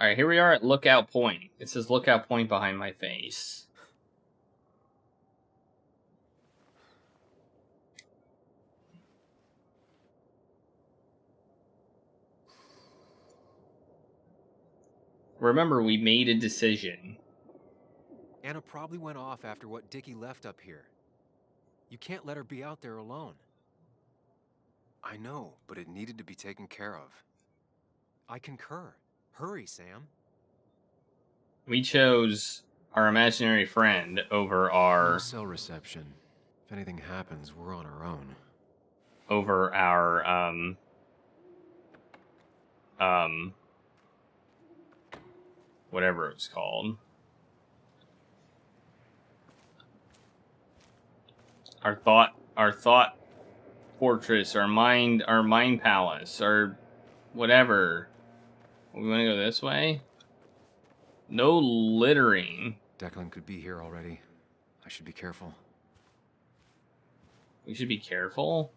Alright, here we are at Lookout Point. It says Lookout Point behind my face. Remember, we made a decision. Anna probably went off after what Dickie left up here. You can't let her be out there alone. I know, but it needed to be taken care of. I concur. Hurry, Sam. We chose our imaginary friend over our... No cell reception. If anything happens, we're on our own. Over our, whatever it's called. Our thought fortress, our mind palace, or whatever. We want to go this way? No littering. Declan could be here already. I should be careful. We should be careful?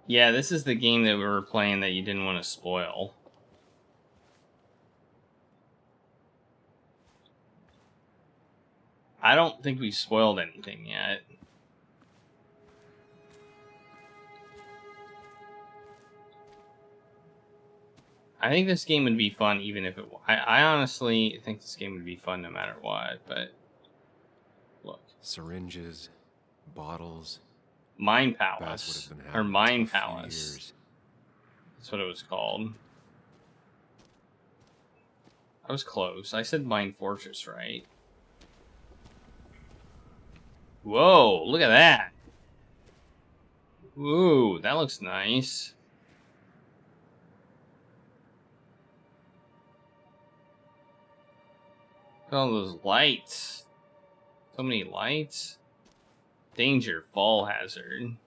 Yeah, this is the game that we were playing that you didn't want to spoil. I don't think we spoiled anything yet. I think this game would be fun even if it... I honestly think this game would be fun no matter what, but... Look. Syringes, bottles... Mind Palace. Or Mind Palace. Years. That's what it was called. I was close. I said Mind Fortress, right? Whoa, look at that. Ooh, that looks nice. Look at all those lights. So many lights. Danger, fall hazard. You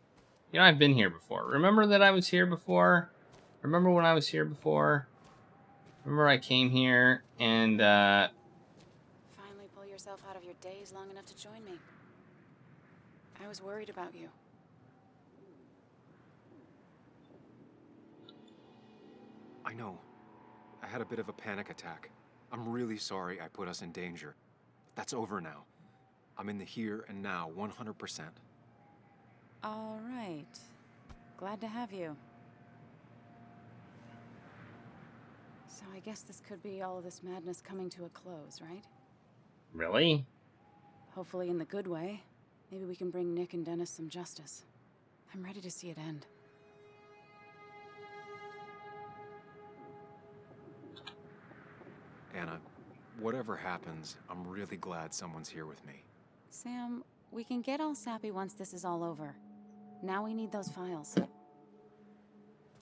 know, I've been here before. Remember that I was here before? Remember when I was here before? Remember I came here and, Finally pull yourself out of your daze long enough to join me. I was worried about you. I know. I had a bit of a panic attack. I'm really sorry I put us in danger. That's over now. I'm in the here and now, 100%. All right. Glad to have you. So I guess this could be all of this madness coming to a close, right? Really? Hopefully in the good way. Maybe we can bring Nick and Dennis some justice. I'm ready to see it end. Anna, whatever happens, I'm really glad someone's here with me. Sam, we can get all sappy once this is all over. Now we need those files.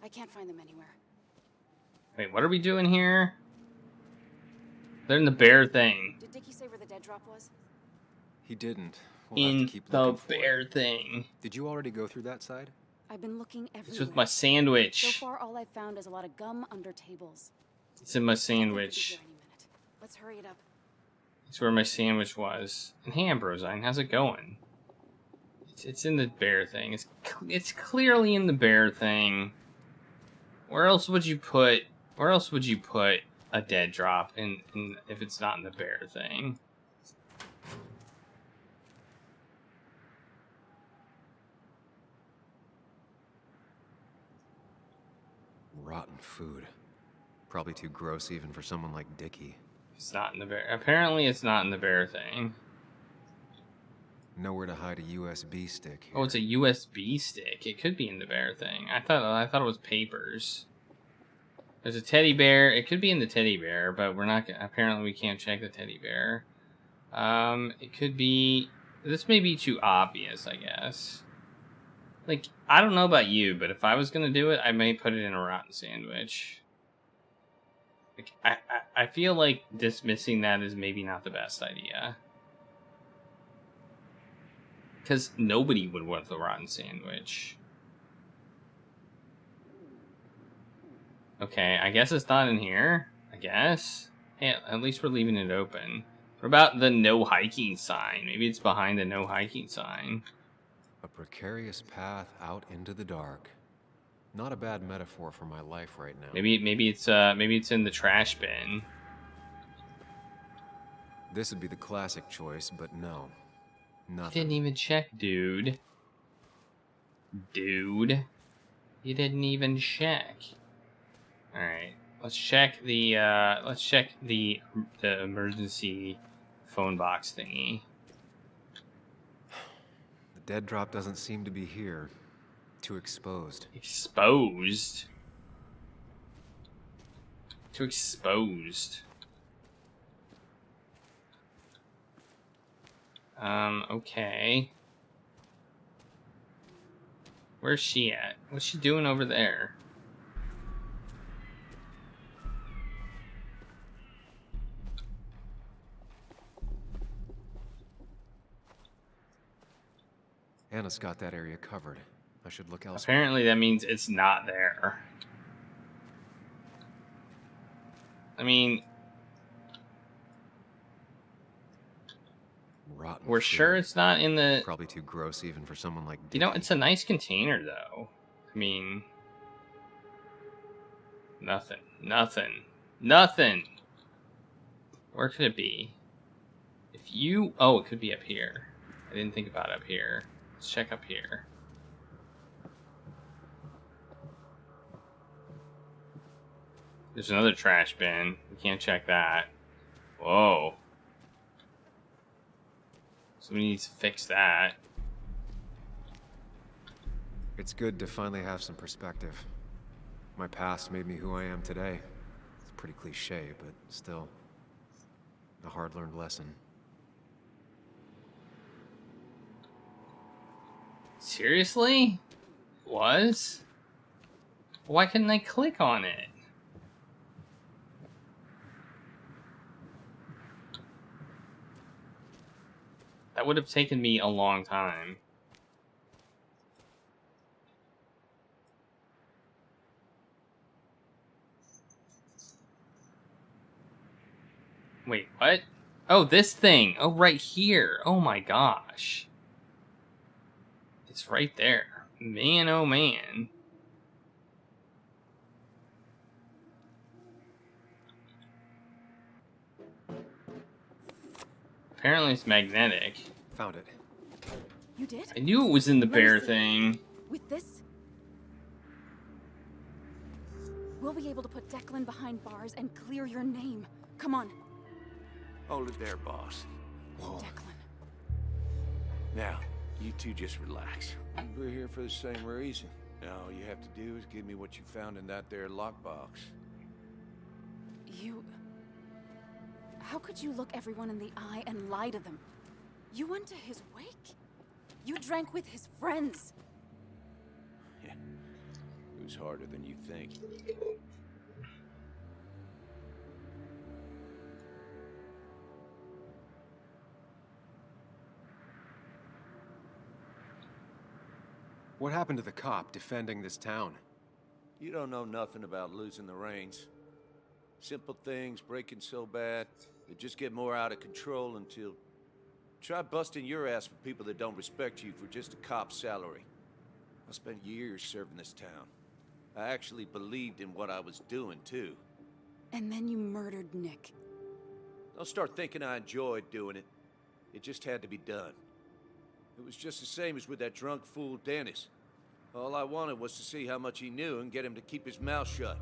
I can't find them anywhere. Wait, what are we doing here? They're in the bear thing. Did Dickie say where the dead drop was? He didn't. We'll have In to keep the looking for bear it. thing. Did you already go through that side? I've been looking everywhere. It's with my sandwich. So far, all I've found is a lot of gum under tables. It's in my I think we'll be sandwich. here any minute. Let's hurry it up. It's where my sandwich was. And hey, Ambrosine, how's it going? It's in the bear thing. It's clearly in the bear thing. Where else would you put a dead drop in if it's not in the bear thing? Rotten food. Probably too gross even for someone like Dickie. It's not in the bear. Apparently, it's not in the bear thing. Nowhere to hide a USB stick here. Oh, it's a USB stick. It could be in the bear thing. I thought it was papers. There's a teddy bear. It could be in the teddy bear, but we're not. Apparently, we can't check the teddy bear. It could be. This may be too obvious, I guess. Like, I don't know about you, but if I was gonna do it, I may put it in a rotten sandwich. Like, I feel like dismissing that is maybe not the best idea. Because nobody would want the rotten sandwich. Okay, I guess it's not in here. I guess. Hey, at least we're leaving it open. What about the no hiking sign? Maybe it's behind the no hiking sign. A precarious path out into the dark. Not a bad metaphor for my life right now. Maybe it's in the trash bin. This would be the classic choice, but no. Nothing. You didn't even check, dude. Dude. You didn't even check. Alright. Let's check the emergency phone box thingy. The dead drop doesn't seem to be here. Too exposed. Exposed? Too exposed. Okay. Where's she at? What's she doing over there? Anna's got that area covered. I should look elsewhere. Apparently that means it's not there. I mean, Rotten we're food. sure it's not in the... Probably too gross even for someone like You know, Dickie. it's a nice container, though. I mean... Nothing. Nothing. Nothing! Where could it be? If you... Oh, it could be up here. I didn't think about up here. Let's check up here. There's another trash bin. We can't check that. Whoa. Somebody needs to fix that. It's good to finally have some perspective. My past made me who I am today. It's pretty cliche, but still, a hard-learned lesson. Seriously? Was? Why couldn't I click on it? That would have taken me a long time. Wait, what? Oh, this thing. Oh, right here. Oh my gosh. It's right there. Man, oh man. Apparently it's magnetic. Found it. You did? I knew it was in the Let me bear see. thing. With this? We'll be able to put Declan behind bars and clear your name. Come on, Hold it there, boss. Whoa. Declan. Now, you two just relax. We're here for the same reason. Now, all you have to do is give me what you found in that there lockbox. You... How could you look everyone in the eye and lie to them? You went to his wake? You drank with his friends. Yeah, it was harder than you think. What happened to the cop defending this town? You don't know nothing about losing the reins. Simple things breaking so bad, they just get more out of control until... Try busting your ass for people that don't respect you for just a cop's salary. I spent years serving this town. I actually believed in what I was doing, too. And then you murdered Nick. Don't start thinking I enjoyed doing it. It just had to be done. It was just the same as with that drunk fool Dennis. All I wanted was to see how much he knew and get him to keep his mouth shut.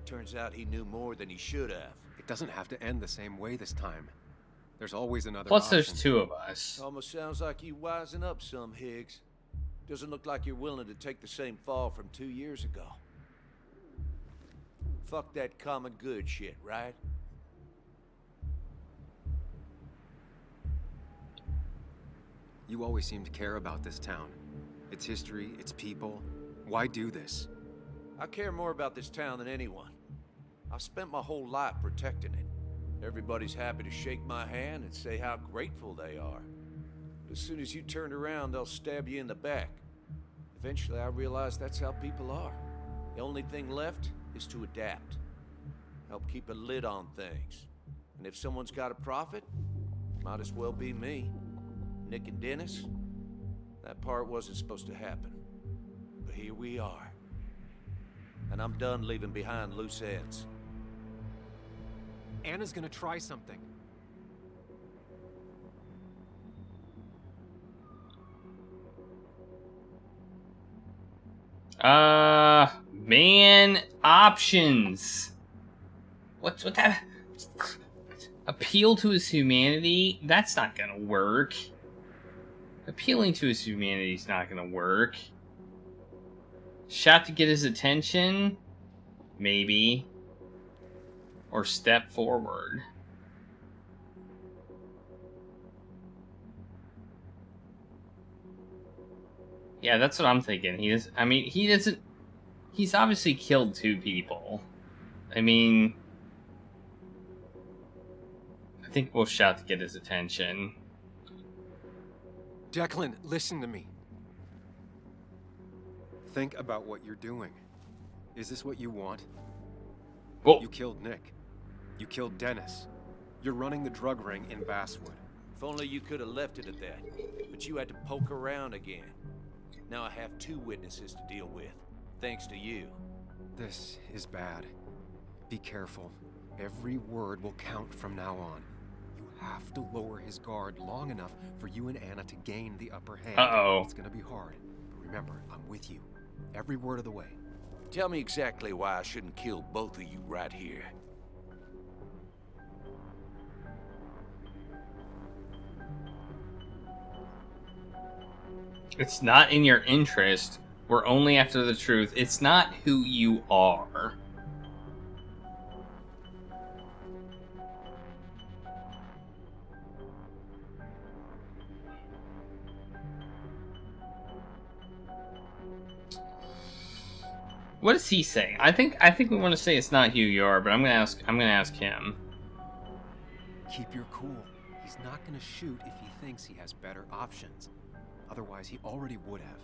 Turns out he knew more than he should have. It doesn't have to end the same way this time. There's always another Plus, option. there's two of us. Almost sounds like you wising up some, Higgs. Doesn't look like you're willing to take the same fall from 2 years ago. Fuck that common good shit, right? You always seem to care about this town. Its history, its people. Why do this? I care more about this town than anyone. I've spent my whole life protecting it. Everybody's happy to shake my hand and say how grateful they are. But as soon as you turn around, they'll stab you in the back. Eventually, I realized that's how people are. The only thing left is to adapt. Help keep a lid on things. And if someone's got a profit, might as well be me. Nick and Dennis, that part wasn't supposed to happen. But here we are. And I'm done leaving behind loose ends. Anna's gonna try something. Man, options. What's with that? Appeal to his humanity? That's not gonna work. Appealing to his humanity is not gonna work. Shot to get his attention? Maybe. Or step forward. Yeah, that's what I'm thinking. He doesn't. He's obviously killed 2 people. I mean, I think we'll shout to get his attention. Declan, listen to me. Think about what you're doing. Is this what you want? Well, You killed Nick. You killed Dennis. You're running the drug ring in Basswood. If only you could have left it at that. But you had to poke around again. Now I have 2 witnesses to deal with, thanks to you. This is bad. Be careful. Every word will count from now on. You have to lower his guard long enough for you and Anna to gain the upper hand. Uh-oh. It's gonna be hard, but remember, I'm with you. Every word of the way. Tell me exactly why I shouldn't kill both of you right here. it's not in your interest. We're only after the truth. It's not who you are. What does he say? I think we want to say it's not who you are, but I'm gonna ask him. Keep your cool. He's not gonna shoot if he thinks he has better options. Otherwise, he already would have.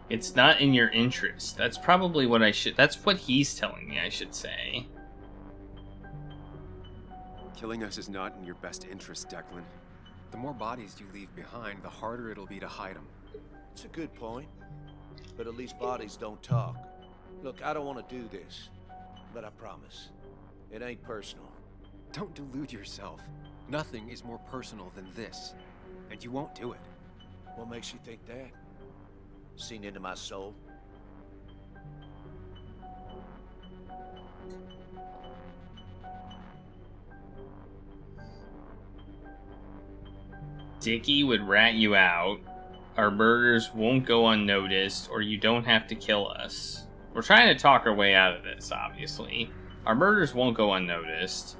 It's not in your interest. That's probably what I should... That's what he's telling me I should say. Killing us is not in your best interest, Declan. The more bodies you leave behind, the harder it'll be to hide them. It's a good point. But at least bodies don't talk. Look, I don't want to do this. But I promise. It ain't personal. Don't delude yourself. Nothing is more personal than this. And you won't do it. What makes you think that? Seen into my soul? Dickie would rat you out. Our murders won't go unnoticed, or you don't have to kill us. We're trying to talk our way out of this, obviously. Our murders won't go unnoticed.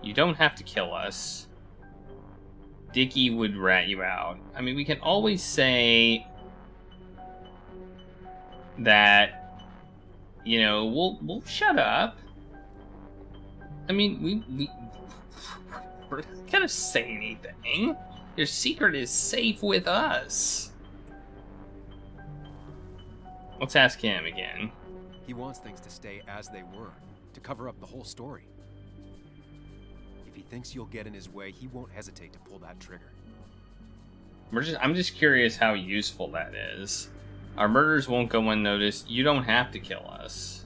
You don't have to kill us. Dickie would rat you out. I mean, we can always say that, you know, we'll shut up. I mean, we're not gonna say anything. Your secret is safe with us. Let's ask him again. He wants things to stay as they were, to cover up the whole story. If he thinks you'll get in his way, he won't hesitate to pull that trigger. I'm just curious how useful that is. Our murders won't go unnoticed. You don't have to kill us.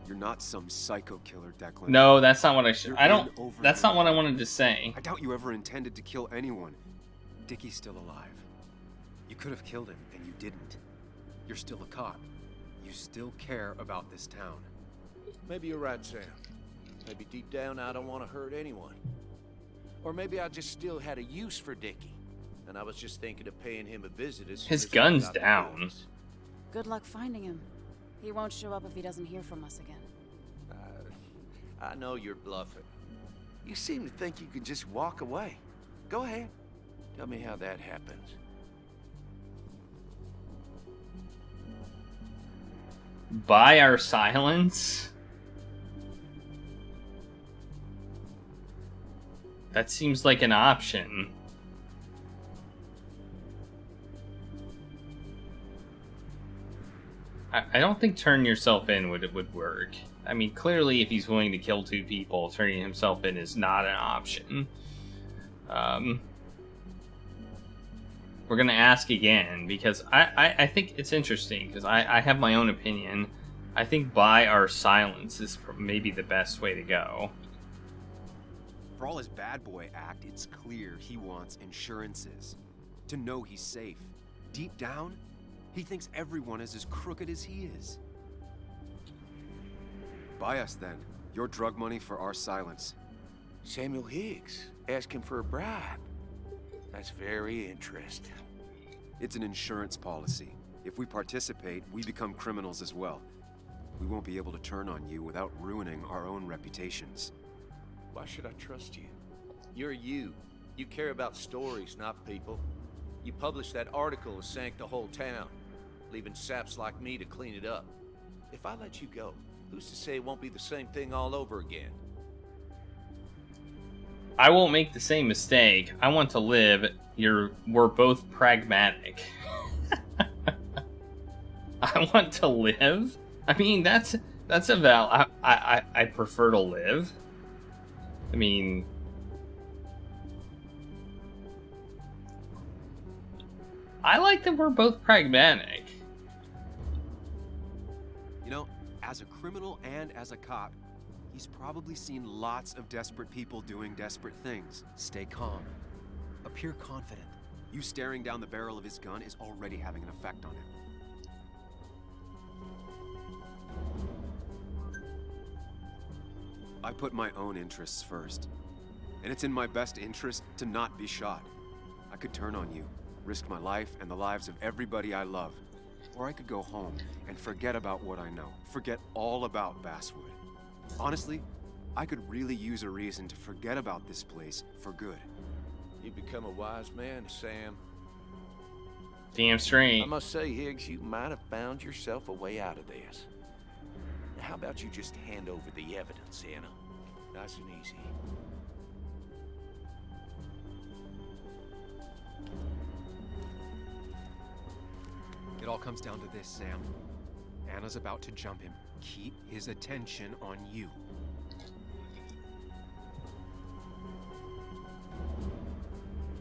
You're not some psycho killer, Declan. No, that's not what I should... You're I don't... in over That's your not what I head. wanted to say. I doubt you ever intended to kill anyone. Dickie's still alive. You could have killed him, and you didn't. You're still a cop. You still care about this town. Maybe you're right, Sam. Maybe deep down I don't want to hurt anyone. Or maybe I just still had a use for Dickie. And I was just thinking of paying him a visit as soon His as I gun's got the down. goods. Good luck finding him. He won't show up if he doesn't hear from us again. I know you're bluffing. You seem to think you can just walk away. Go ahead. Tell me how that happens. Buy our silence? That seems like an option. I don't think turn yourself in would work. I mean, clearly, if he's willing to kill 2 people, turning himself in is not an option. We're gonna ask again, because I think it's interesting, because I have my own opinion. I think buy our silence is maybe the best way to go. For all his bad boy act, it's clear he wants insurances. To know he's safe. Deep down, he thinks everyone is as crooked as he is. Buy us then. Your drug money for our silence. Samuel Higgs asking for a bribe. That's very interesting. It's an insurance policy. If we participate, we become criminals as well. We won't be able to turn on you without ruining our own reputations. Why should I trust you? You're you. You care about stories, not people. You published that article that sank the whole town, leaving saps like me to clean it up. If I let you go, who's to say it won't be the same thing all over again? I won't make the same mistake. I want to live. We're both pragmatic. I want to live? I mean, that's a val. I prefer to live. I mean, I like that we're both pragmatic. You know, as a criminal and as a cop, he's probably seen lots of desperate people doing desperate things. Stay calm. Appear confident. You staring down the barrel of his gun is already having an effect on him. I put my own interests first. And it's in my best interest to not be shot. I could turn on you, risk my life and the lives of everybody I love. Or I could go home and forget about what I know. Forget all about Basswood. Honestly, I could really use a reason to forget about this place for good. You've become a wise man, Sam. Damn straight. I must say, Higgs, you might have found yourself a way out of this. Now, how about you just hand over the evidence, Anna? Nice and easy. It all comes down to this, Sam. Anna's about to jump him. Keep his attention on you.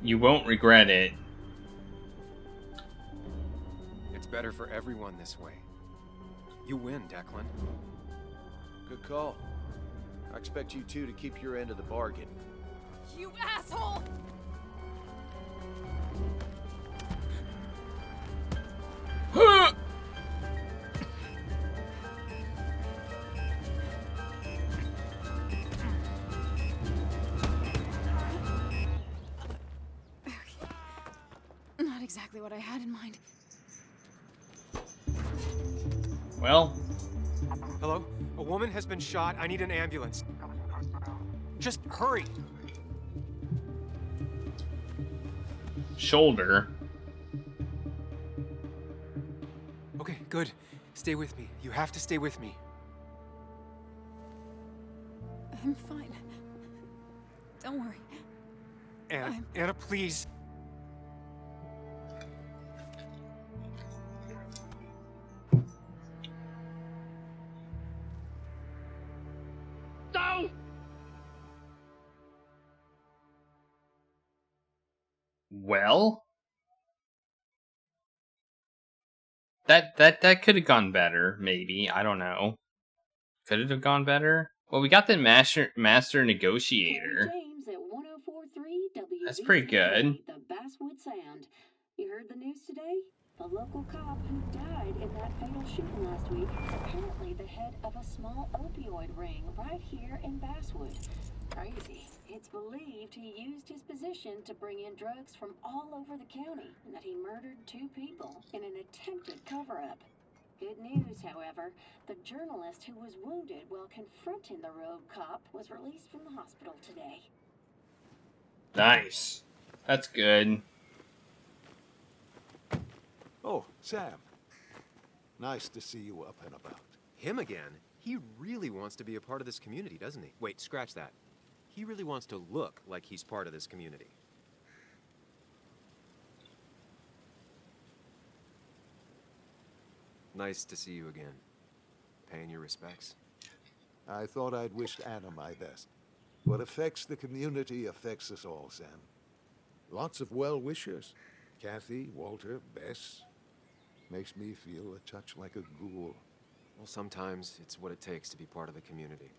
You won't regret it. It's better for everyone this way. You win, Declan. Good call. I expect you two to keep your end of the bargain. You asshole! Not exactly what I had in mind. Well, Hello? A woman has been shot. I need an ambulance. Just hurry. shoulder. Okay, good. Stay with me. You have to stay with me. I'm fine. Don't worry. Anna, Anna, please. No! Well, that could have gone better, maybe. I don't know. Could it have gone better? Well, we got the master negotiator. James at 104.3 WBCK, That's pretty good. The Basswood Sound. You heard the news today? The local cop who died in that fatal shooting last week is apparently the head of a small opioid ring right here in Basswood. Crazy. It's believed he used his position to bring in drugs from all over the county and that he murdered 2 people in an attempted cover-up. Good news, however, the journalist who was wounded while confronting the rogue cop was released from the hospital today. Nice. That's good. Oh, Sam. Nice to see you up and about. Him again? He really wants to be a part of this community, doesn't he? Wait, scratch that. He really wants to look like he's part of this community. Nice to see you again. Paying your respects. I thought I'd wished Anna my best. What affects the community affects us all, Sam. Lots of well-wishers. Kathy, Walter, Bess. Makes me feel a touch like a ghoul. Well, sometimes it's what it takes to be part of the community.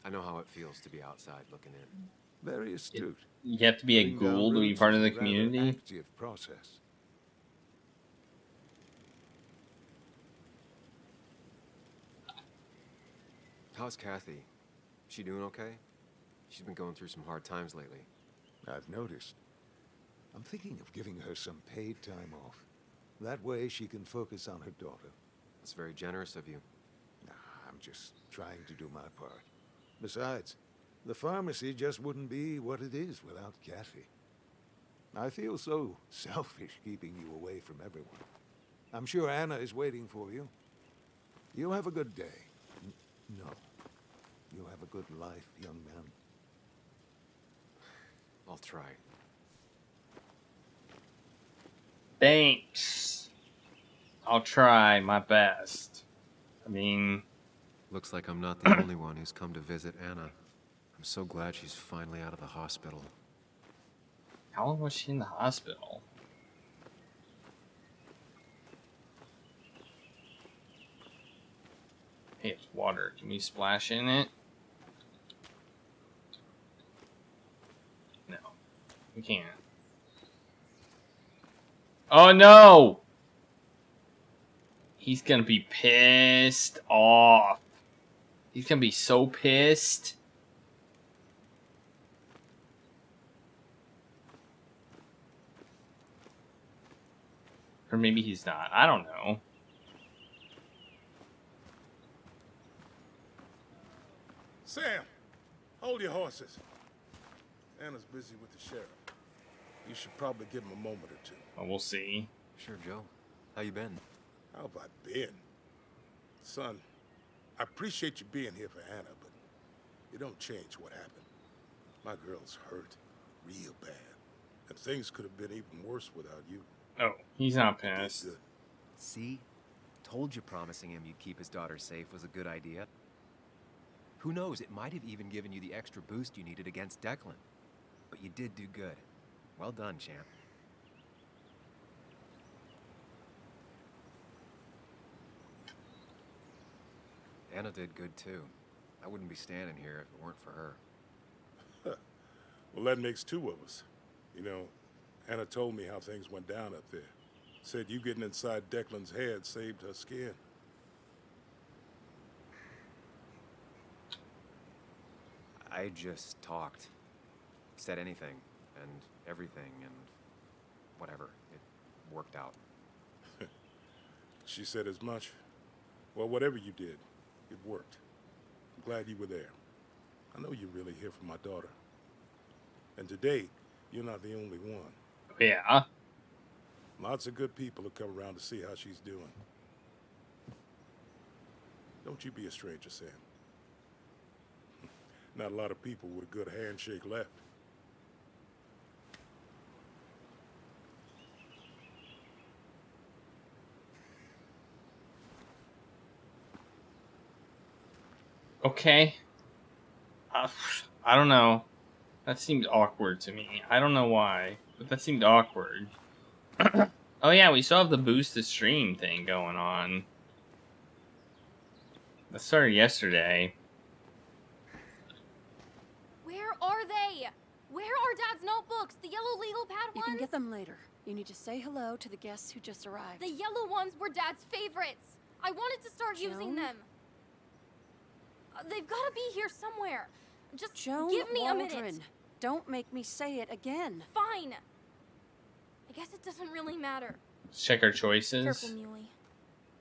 I know how it feels to be outside looking in. Very astute. You have to be a Putting down ghoul to be roots part is of the a rather community. active process. How's Kathy? She doing okay? She's been going through some hard times lately. I've noticed. I'm thinking of giving her some paid time off. That way she can focus on her daughter. That's very generous of you. Nah, I'm just trying to do my part. Besides, the pharmacy just wouldn't be what it is without Kathy. I feel so selfish keeping you away from everyone. I'm sure Anna is waiting for you. You have a good day. No. You have a good life, young man. I'll try. Thanks. I'll try my best. I mean, Looks like I'm not the only one who's come to visit Anna. I'm so glad she's finally out of the hospital. how long was she in the hospital? Hey, it's water. Can we splash in it? No, we can't. Oh no! He's gonna be pissed off. He's gonna be so pissed. Or maybe he's not. I don't know. Sam, hold your horses. Anna's busy with the sheriff. You should probably give him a moment or two. Well, we'll see. Sure, Joe. How you been? How have I been? Son, I appreciate you being here for Anna, but it don't change what happened. My girl's hurt real bad, and things could have been even worse without you. Oh, he's not You did pissed. good. See? Told you promising him you'd keep his daughter safe was a good idea. Who knows, it might have even given you the extra boost you needed against Declan. But you did do good. Well done, champ. Anna did good too. I wouldn't be standing here if it weren't for her. Well, that makes two of us. You know, Anna told me how things went down up there. Said you getting inside Declan's head saved her skin. I just talked. Said anything, and everything, and whatever. It worked out. She said as much. Well, whatever you did, it worked. I'm glad you were there. I know you're really here for my daughter. And today, you're not the only one. Yeah. Lots of good people have come around to see how she's doing. Don't you be a stranger, Sam. Not a lot of people with a good handshake left. Okay. I don't know. That seemed awkward to me. I don't know why, but that seemed awkward. Oh yeah, we still have the boost the stream thing going on. That started yesterday. Where are they? Where are Dad's notebooks? The yellow legal pad You ones? can get them later. You need to say hello to the guests who just arrived. The yellow ones were Dad's favorites. I wanted to start using Joan? them. They've got to be here somewhere. Just Joan give me Waldron. a minute. Don't make me say it again. Fine. I guess it doesn't really matter. Let's check our choices. Careful, Muley.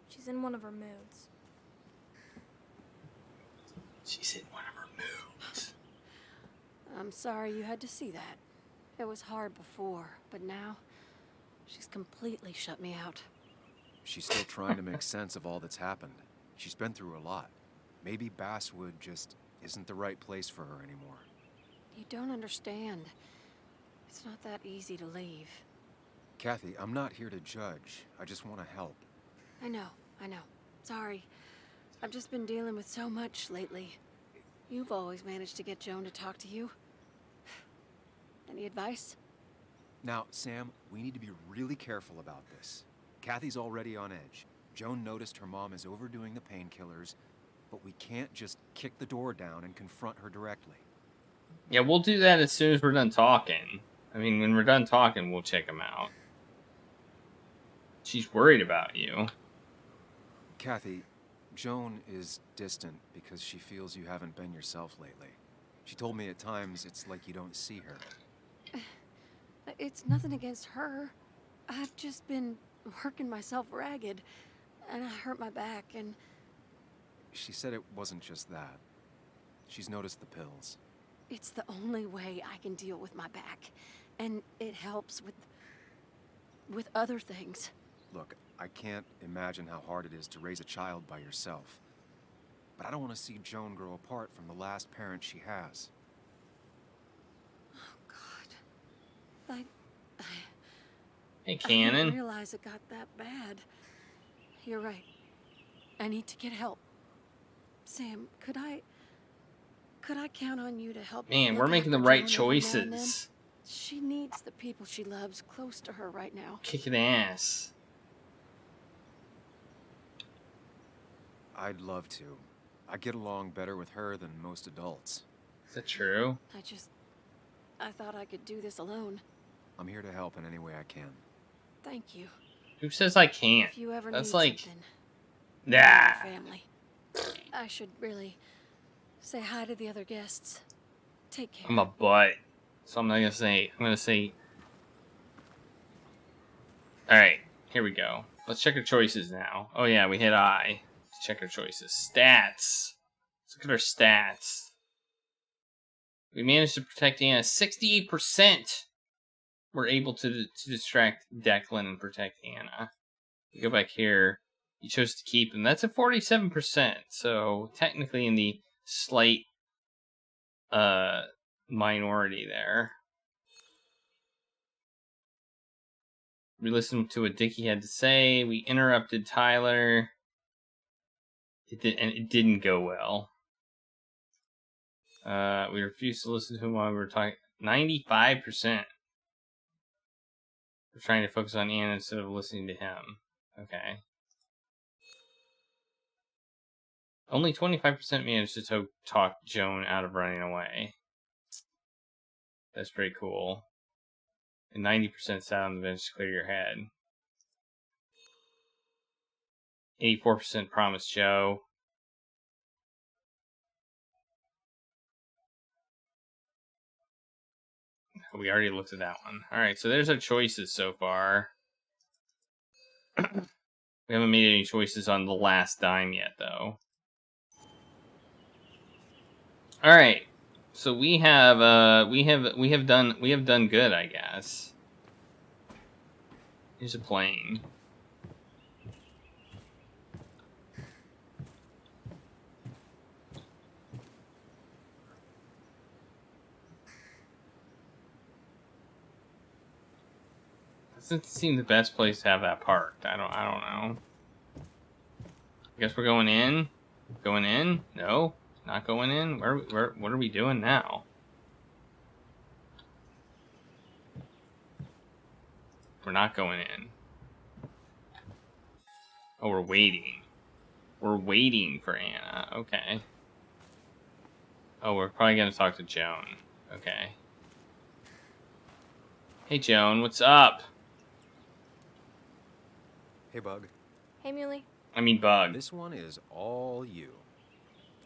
She's in one of her moods. She's in one of her moods. I'm sorry you had to see that. It was hard before, but now she's completely shut me out. She's still trying to make sense of all that's happened. She's been through a lot. Maybe Basswood just isn't the right place for her anymore. You don't understand. It's not that easy to leave. Kathy, I'm not here to judge. I just want to help. I know. I know. Sorry. I've just been dealing with so much lately. You've always managed to get Joan to talk to you. Any advice? Now, Sam, we need to be really careful about this. Kathy's already on edge. Joan noticed her mom is overdoing the painkillers, but we can't just kick the door down and confront her directly. Yeah, we'll do that as soon as we're done talking. I mean, when we're done talking, we'll check him out. She's worried about you. Kathy, Joan is distant because she feels you haven't been yourself lately. She told me at times it's like you don't see her. It's nothing against her. I've just been working myself ragged, and I hurt my back, and... She said it wasn't just that. She's noticed the pills. It's the only way I can deal with my back, and it helps with other things. Look, I can't imagine how hard it is to raise a child by yourself. But I don't want to see Joan grow apart from the last parent she has. Oh, God. Hey, I Cannon. didn't realize it got that bad. You're right. I need to get help. Sam, could I count on you to help me? Man, we're making the right choices. She needs the people she loves close to her right now. Kicking ass. I'd love to. I get along better with her than most adults. Is that true? I thought I could do this alone. I'm here to help in any way I can. Thank you. Who says I can't? If you ever That's need like... something, Nah. family. I should really say hi to the other guests. Take care. I'm a butt. So I'm not gonna say... I'm gonna say... Alright, here we go. Let's check our choices now. Oh yeah, we hit I. Let's check our choices. Stats. Let's look at our stats. We managed to protect Anna 68%. We're able to distract Declan and protect Anna. We go back here. You chose to keep him. That's at 47%. So technically in the slight minority there. We listened to what Dickie had to say. We interrupted Tyler. It didn't go well. We refused to listen to him while we were talking. 95%. We're trying to focus on Anna instead of listening to him. Okay. Only 25% managed to talk Joan out of running away. That's pretty cool. And 90% sat on the bench to clear your head. 84% promised Joe. We already looked at that one. Alright, so there's our choices so far. We haven't made any choices on the last dime yet, though. Alright. So we have done good, I guess. Here's a plane. Doesn't seem the best place to have that parked. I don't know. I guess we're going in. Going in? No, not going in. What are we doing now? We're not going in. Oh, we're waiting. We're waiting for Anna. Okay. Oh, we're probably gonna talk to Joan. Okay. Hey, Joan, what's up? Hey, Bug. Hey, Muley. I mean, Bug. This one is all you.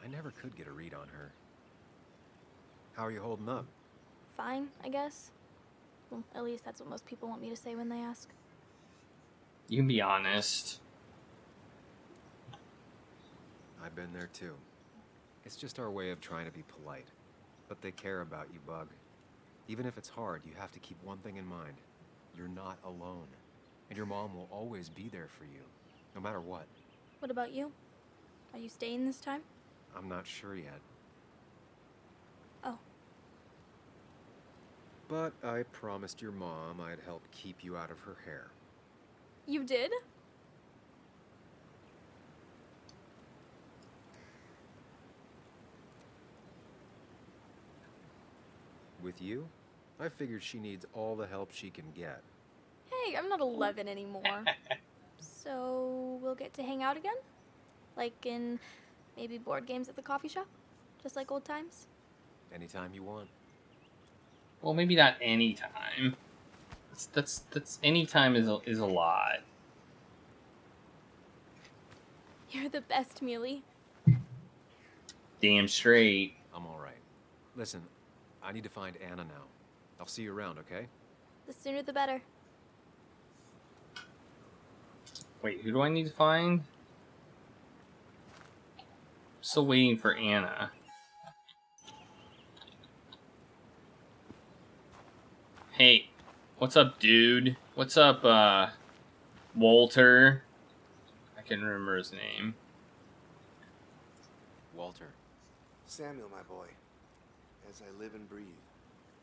I never could get a read on her. How are you holding up? Fine, I guess. Well, at least that's what most people want me to say when they ask. You can be honest. I've been there too. It's just our way of trying to be polite. But they care about you, Bug. Even if it's hard, you have to keep one thing in mind. You're not alone. And your mom will always be there for you, no matter what. What about you? Are you staying this time? I'm not sure yet. Oh. But I promised your mom I'd help keep you out of her hair. You did? with you, I figured she needs all the help she can get. Hey, I'm not 11 anymore. So we'll get to hang out again? Like in maybe board games at the coffee shop? Just like old times? Anytime you want. Well, maybe not any time. That's any time is a lot. You're the best, Muley. Damn straight. I'm all right. Listen, I need to find Anna now. I'll see you around, okay? The sooner the better. Wait, who do I need to find? Still waiting for Anna. Hey, what's up, dude? What's up, Walter? I can't remember his name. Walter. Samuel, my boy. As I live and breathe.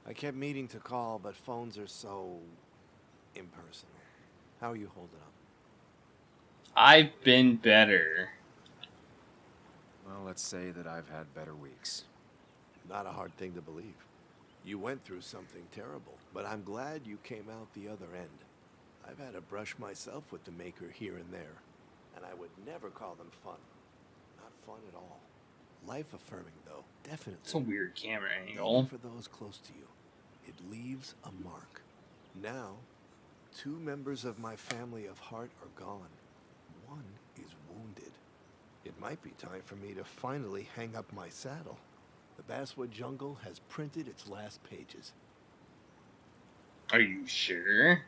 I kept meaning to call, but phones are so impersonal. How are you holding up? I've been better. Well, let's say that I've had better weeks. Not a hard thing to believe. You went through something terrible, but I'm glad you came out the other end. I've had a brush myself with the Maker here and there, and I would never call them fun. Not fun at all. Life-affirming, though, definitely. It's a weird camera Even angle. for those close to you, it leaves a mark. Now, 2 members of my family of heart are gone. One is wounded. It might be time for me to finally hang up my saddle. The Basswood Jungle has printed its last pages. Are you sure?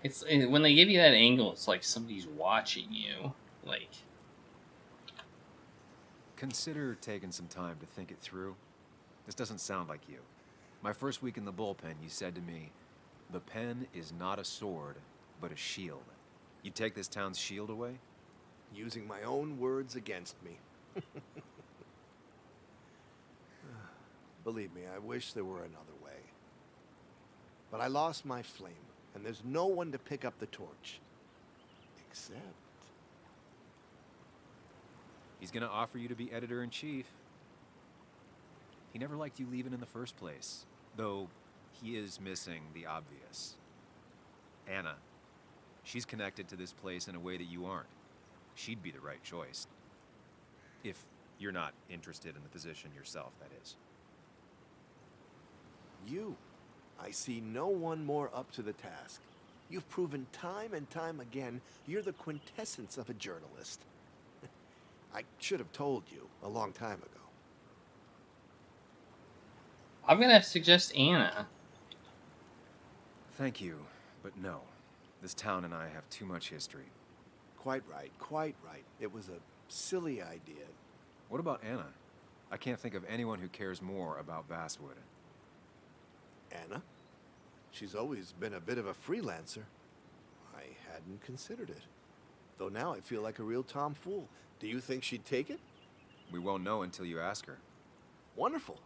It's when they give you that angle, it's like somebody's watching you. Like, Consider taking some time to think it through. This doesn't sound like you. My first week in the bullpen, you said to me, "The pen is not a sword, but a shield." You take this town's shield away? Using my own words against me. Believe me, I wish there were another way. But I lost my flame, and there's no one to pick up the torch. Except... He's gonna offer you to be editor-in-chief. He never liked you leaving in the first place, though he is missing the obvious. Anna. She's connected to this place in a way that you aren't. She'd be the right choice. If you're not interested in the position yourself, that is. You. I see no one more up to the task. You've proven time and time again you're the quintessence of a journalist. I should have told you a long time ago. I'm gonna suggest Anna. Thank you, but no. This town and I have too much history. Quite right, quite right. It was a silly idea. What about Anna? I can't think of anyone who cares more about Basswood. Anna? She's always been a bit of a freelancer. I hadn't considered it. Though now I feel like a real tomfool. Do you think she'd take it? We won't know until you ask her. Wonderful.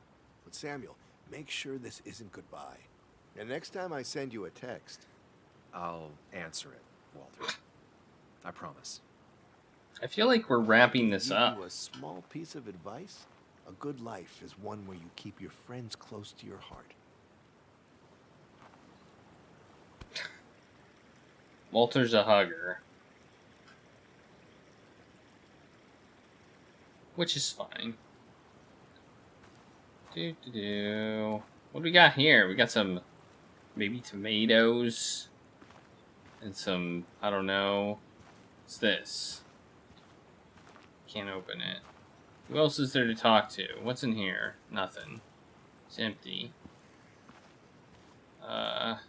But Samuel, make sure this isn't goodbye. And next time I send you a text... I'll answer it, Walter. I promise. I feel like we're wrapping this give up. you a small piece of advice. A good life is one where you keep your friends close to your heart. Walter's a hugger. Which is fine. What do we got here? We got some maybe tomatoes and some, I don't know. What's this? Can't open it. Who else is there to talk to? What's in here? Nothing. It's empty. Okay,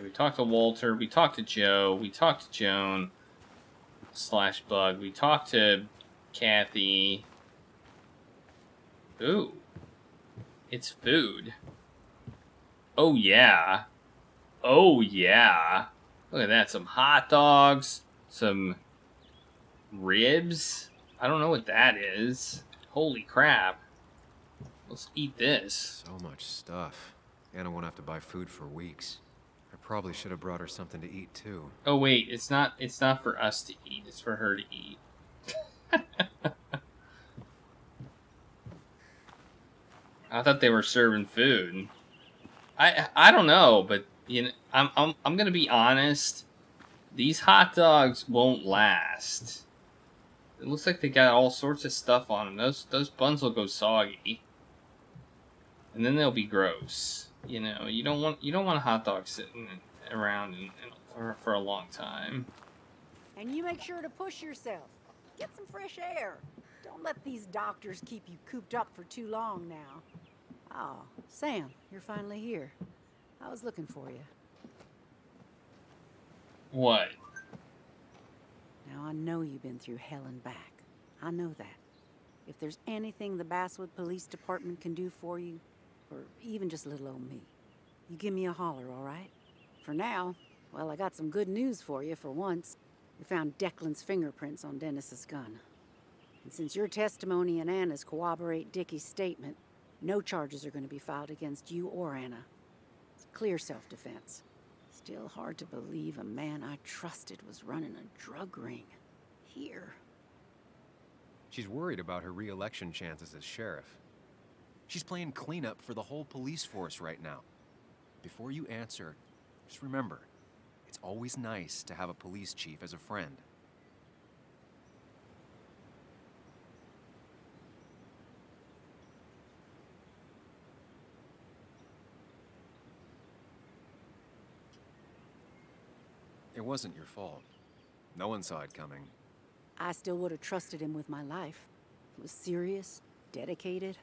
we talked to Walter, we talked to Joe, we talked to Joan / Bug, we talked to Kathy. Ooh. It's food. Oh yeah. Oh yeah. Look at that, some hot dogs, some ribs. I don't know what that is. Holy crap. Let's eat this. So much stuff. Anna won't have to buy food for weeks. I probably should have brought her something to eat too. Oh wait, it's not for us to eat, it's for her to eat. I thought they were serving food. I don't know, but you know, I'm gonna be honest. These hot dogs won't last. It looks like they got all sorts of stuff on them. Those buns will go soggy, and then they'll be gross. You know, you don't want a hot dog sitting around for a long time. And you make sure to push yourself. Get some fresh air. Don't let these doctors keep you cooped up for too long now. Oh, Sam, you're finally here. I was looking for you. What? Now, I know you've been through hell and back. I know that. If there's anything the Basswood Police Department can do for you, or even just little old me, you give me a holler, all right? For now, well, I got some good news for you for once. We found Declan's fingerprints on Dennis's gun. And since your testimony and Anna's corroborate Dickie's statement, no charges are going to be filed against you or Anna. It's clear self-defense. Still hard to believe a man I trusted was running a drug ring. Here. She's worried about her re-election chances as sheriff. She's playing cleanup for the whole police force right now. Before you answer, just remember, it's always nice to have a police chief as a friend. It wasn't your fault. No one saw it coming. I still would have trusted him with my life. He was serious, dedicated.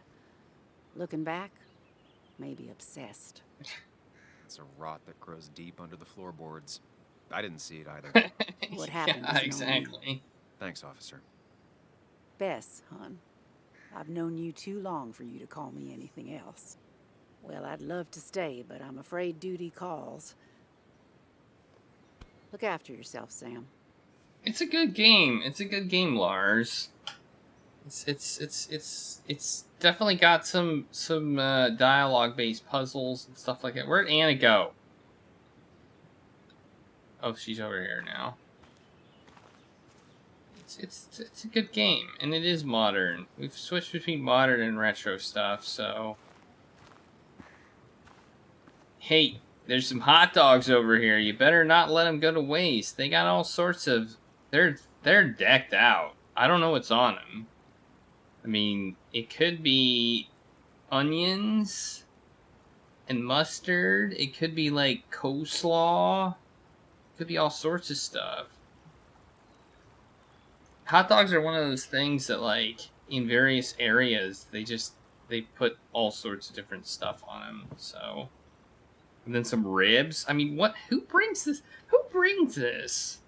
Looking back, maybe obsessed. It's a rot that grows deep under the floorboards. I didn't see it either. What happened? Yeah, exactly. Thanks, officer. Bess, hon. I've known you too long for you to call me anything else. Well, I'd love to stay, but I'm afraid duty calls. Look after yourself, Sam. It's a good game. It's a good game, Lars. It's definitely got some dialogue-based puzzles and stuff like that. Where'd Anna go? Oh, she's over here now. It's a good game, and it is modern. We've switched between modern and retro stuff, so. Hey, there's some hot dogs over here. You better not let them go to waste. They got all sorts of. They're decked out. I don't know what's on them. I mean, it could be onions and mustard. It could be like coleslaw. It could be all sorts of stuff. Hot dogs are one of those things that, like, in various areas, they put all sorts of different stuff on them. So, and then some ribs. I mean, what? Who brings this? Who brings this?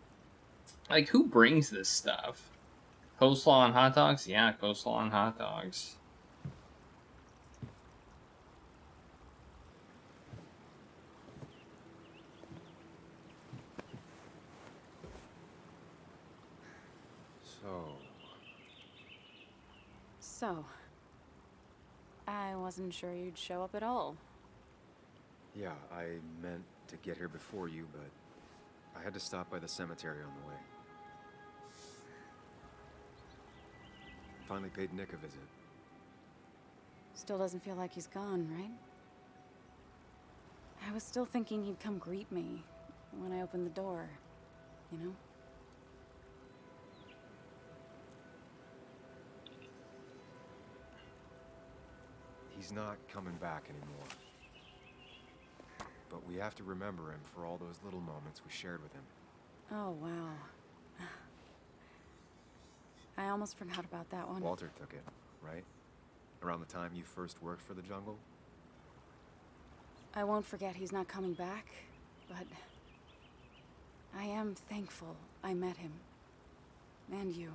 Like, who brings this stuff? Coleslaw on hot dogs? Yeah, coleslaw on hot dogs. So, I wasn't sure you'd show up at all. Yeah, I meant to get here before you, but I had to stop by the cemetery on the way. Finally paid Nick a visit. Still doesn't feel like he's gone, right? I was still thinking he'd come greet me when I opened the door, you know? He's not coming back anymore. But we have to remember him for all those little moments we shared with him. Oh, wow. I almost forgot about that one. Walter took it, right? Around the time you first worked for the jungle? I won't forget he's not coming back, but I am thankful I met him. And you.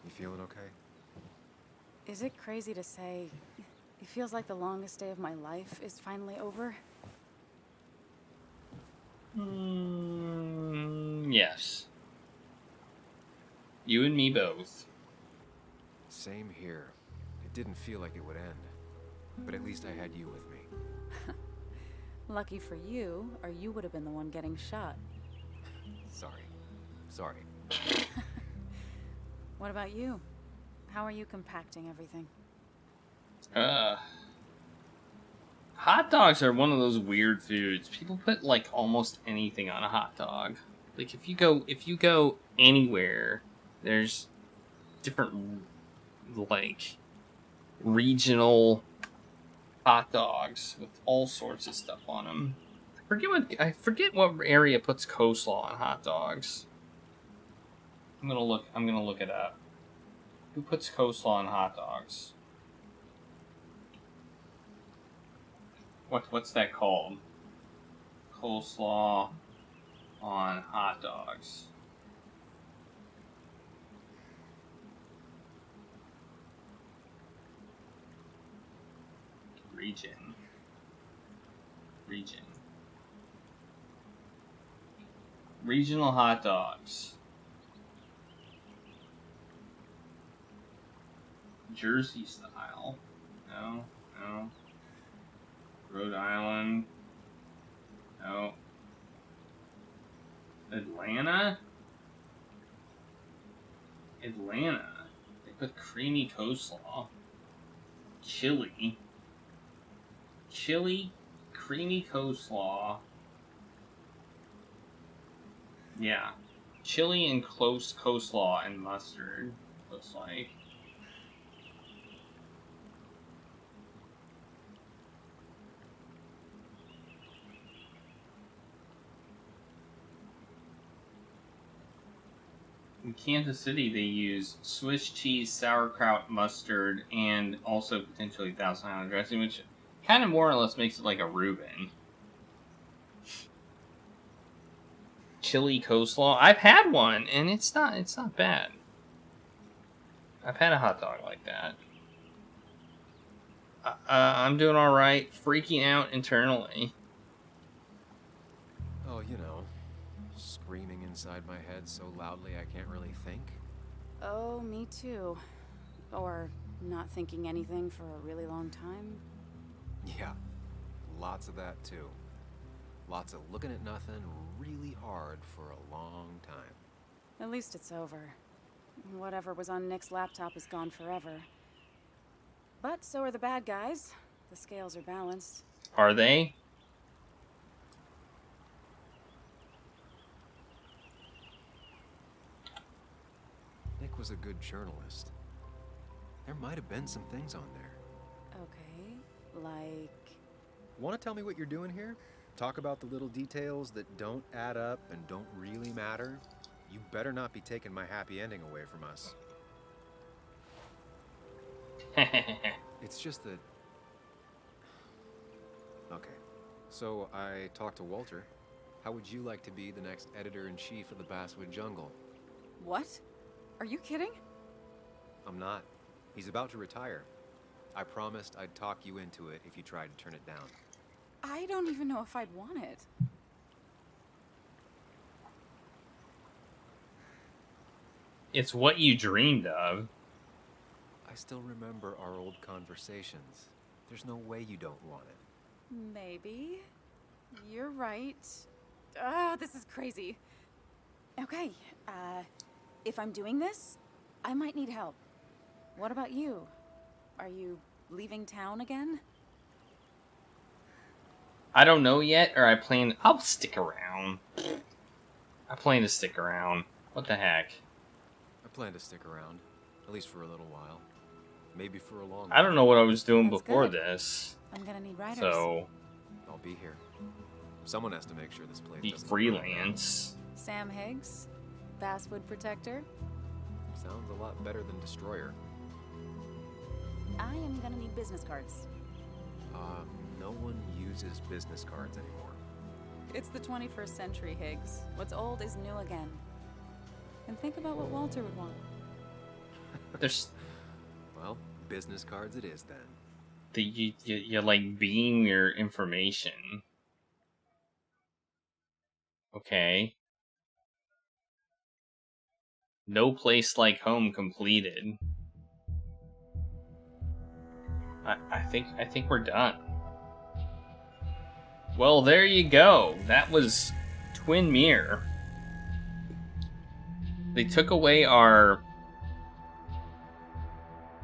You feeling okay? Is it crazy to say it feels like the longest day of my life is finally over? Yes. You and me both. Same here. It didn't feel like it would end. But at least I had you with me. Lucky for you, or you would have been the one getting shot. Sorry. Sorry. What about you? How are you compacting everything? Hot dogs are one of those weird foods. People put like almost anything on a hot dog. Like if you go anywhere, there's different like regional hot dogs with all sorts of stuff on them. I forget what area puts coleslaw on hot dogs. I'm gonna look it up. Who puts coleslaw on hot dogs? What's that called? Coleslaw on hot dogs. Region. Regional hot dogs. Jersey style. No. Rhode Island. No. Atlanta. They put creamy coleslaw. Chili, creamy coleslaw. Yeah. Chili and close coleslaw and mustard, looks like. In Kansas City, they use Swiss cheese, sauerkraut, mustard, and also potentially Thousand Island dressing, which kind of more or less makes it like a Reuben. Chili coleslaw. I've had one, and it's not bad. I've had a hot dog like that. I'm doing all right. Freaking out internally. Oh, you know, screaming inside my head so loudly I can't really think. Oh, me too. Or not thinking anything for a really long time. Yeah, lots of that too. Lots of looking at nothing really hard for a long time. At least it's over. Whatever was on Nick's laptop is gone forever. But so are the bad guys. The scales are balanced. Are they? Nick was a good journalist. There might have been some things on there. Okay, like... Want to tell me what you're doing here? Talk about the little details that don't add up and don't really matter? You better not be taking my happy ending away from us. It's just that... Okay, so I talked to Walter. How would you like to be the next editor-in-chief of the Basswood Jungle? What? Are you kidding? I'm not. He's about to retire. I promised I'd talk you into it if you tried to turn it down. I don't even know if I'd want it. It's what you dreamed of. I still remember our old conversations. There's no way you don't want it. Maybe. You're right. Ah, this is crazy. Okay, if I'm doing this, I might need help. What about you? Are you leaving town again? I don't know yet, or I'll stick around. I plan to stick around. What the heck? I plan to stick around, at least for a little while. Maybe for a long I don't know what I was doing That's before good. this. I'm gonna need riders. So, I'll be here. Someone has to make sure this place be doesn't freelance. Sam Higgs, Basswood Protector. Sounds a lot better than Destroyer. I am gonna need business cards. No one uses business cards anymore. It's the 21st century, Higgs. What's old is new again. And think about what Walter would want. There's Well, business cards it is then. you like being your information. Okay. No place like home completed. I think we're done. Well, there you go. That was Twin Mirror. They took away our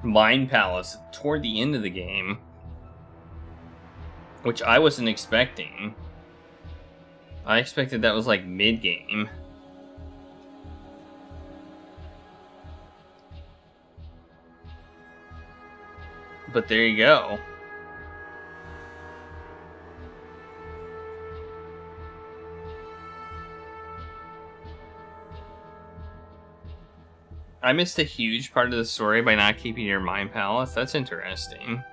Mind Palace toward the end of the game, which I wasn't expecting. I expected that was like mid-game. But there you go. I missed a huge part of the story by not keeping your Mind Palace. That's interesting.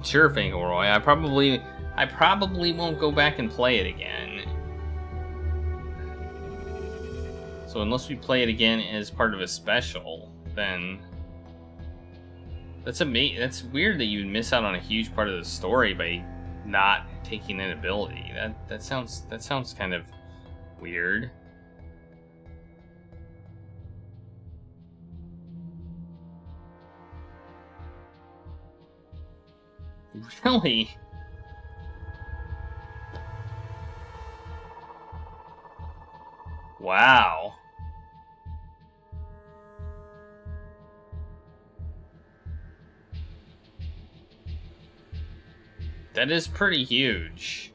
Sure, Fangleroy. I probably won't go back and play it again. So unless we play it again as part of a special, then that's amazing. That's weird that you would miss out on a huge part of the story by not taking an ability. That sounds kind of weird. Really? Wow. That is pretty huge.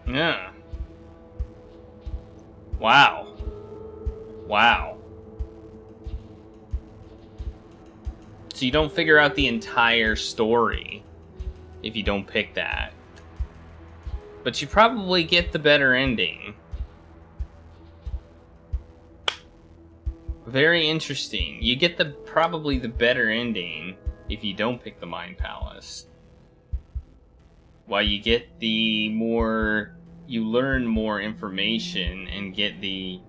Yeah. Wow. Wow. So you don't figure out the entire story if you don't pick that. But you probably get the better ending. Very interesting. You get probably the better ending if you don't pick the Mind Palace. While you get you learn more information and get the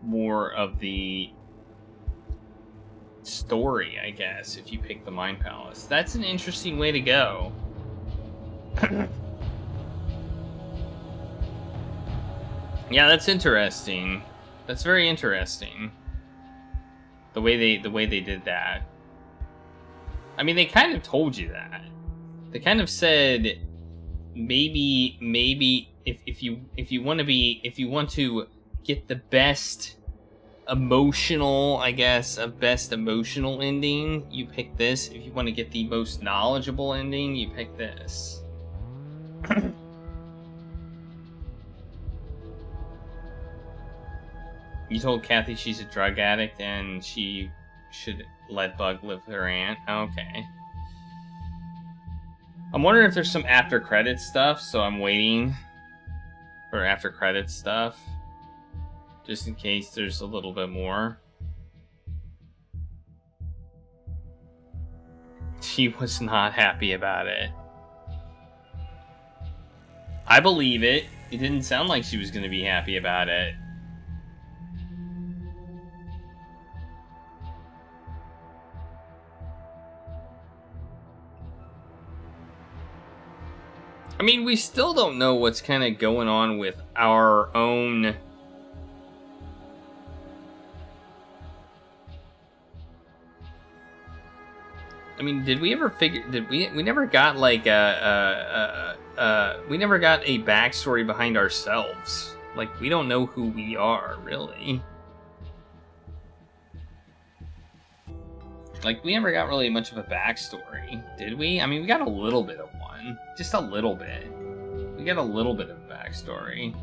more of the story, I guess, if you pick the Mind Palace. That's an interesting way to go. Yeah, that's interesting. That's very interesting. The way they did that. I mean, they kind of told you that. They kind of said maybe if you want to get the best emotional, I guess, a best emotional ending, you pick this. If you want to get the most knowledgeable ending, you pick this. You told Kathy she's a drug addict and she should let Bug live with her aunt. Okay. I'm wondering if there's some after credits stuff, so I'm waiting for after credits stuff. Just in case there's a little bit more. She was not happy about it. I believe it. It didn't sound like she was going to be happy about it. I mean, we still don't know what's kind of going on with our own... I mean, did we ever figure... We never got, like, we never got a backstory behind ourselves. Like, we don't know who we are, really. Like, we never got really much of a backstory, did we? I mean, we got a little bit of one. Just a little bit. We got a little bit of a backstory.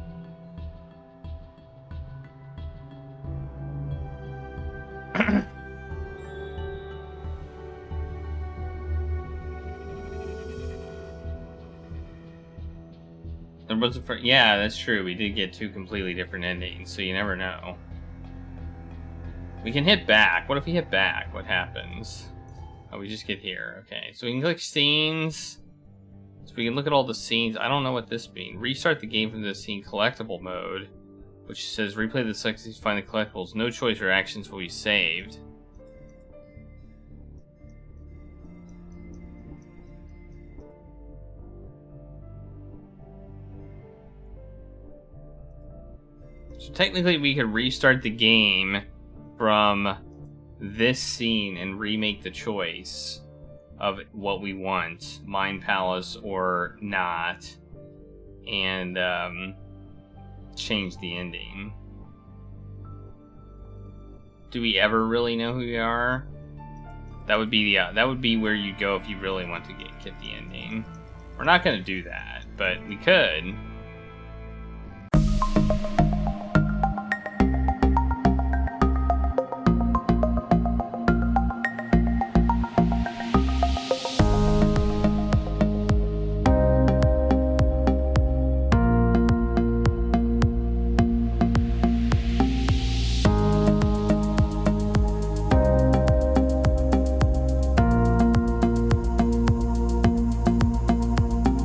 There was yeah, that's true. We did get two completely different endings, so you never know. We can hit back. What if we hit back? What happens? Oh, we just get here. Okay, so we can click scenes. So we can look at all the scenes. I don't know what this means. Restart the game from the scene collectible mode, which says replay the selections to find the collectibles. No choice or actions will be saved. So technically we could restart the game from this scene and remake the choice of what we want, Mind Palace or not, and change the ending. Do we ever really know who we are? That would be where you'd go if you really want to get the ending. We're not going to do that, but we could.